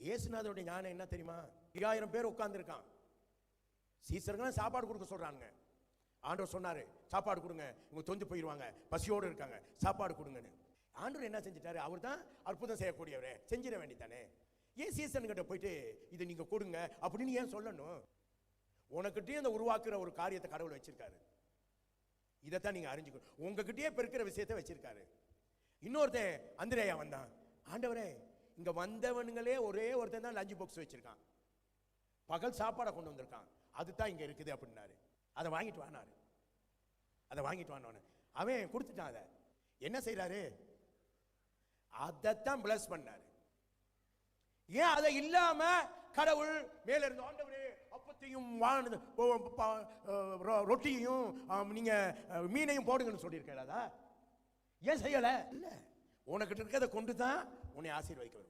இயேசுநாதருடைய ஞானம் என்ன தெரியுமா? 5000 பேர் உட்கார்ந்துருக்கான். சீசர்கள் சாப்பாடு கொடுக்க சொல்றாங்க. ஆண்டவர் சொன்னாரு, சாப்பாடு கொடுங்க, இவங்க தொந்து போயிடுவாங்க, பசியோடு இருக்காங்க, சாப்பாடு கொடுங்கன்னு. ஆண்டவர் என்ன செஞ்சிட்டாரு? அவர் தான் அற்புதம் செய்யக்கூடியவரே, செஞ்சிட வேண்டித்தானே. ஏன் சீசன் கிட்ட போயிட்டு இதை நீங்க கொடுங்க அப்படின்னு ஏன் சொல்லணும்? உனக்கிட்டே அந்த உருவாக்குற ஒரு காரியத்தை கடவுள் வச்சிருக்காரு. இதைத்தான் நீங்க அறிஞ்சுக்கணும். உங்ககிட்டயே பெருக்கிற விஷயத்தை வச்சிருக்காரு. இன்னொருத்தன் அந்திரேயா வந்தான். ஆண்டவரே, இங்க வந்தவனுங்களே ஒரே ஒருத்தன் தான் லஞ்ச் பாக்ஸ் வச்சிருக்கான், பகல் சாப்பாடை கொண்டு வந்திருக்கான், அதுதான் இங்க இருக்குது அப்படின்னாரு. அதை வாங்கிட்டு வானாரு. அதை வாங்கிட்டு வானோன்னு அவன் கொடுத்துட்டான். அதை என்ன செய்யறாரு? அதைத்தான் பிளஸ் பண்ணாரு. ஏன் அதை இல்லாம கடவுள் மேல இருந்த ஆண்டவரே அப்பத்தையும் ரொட்டியையும் நீங்க மீனையும் போடுங்கன்னு சொல்லியிருக்கா? ஏன் செய்யல? இல்ல, உனக்கிட்ட இருக்கிறத கொண்டு தான் உன்னை ஆசீர்வதிக்க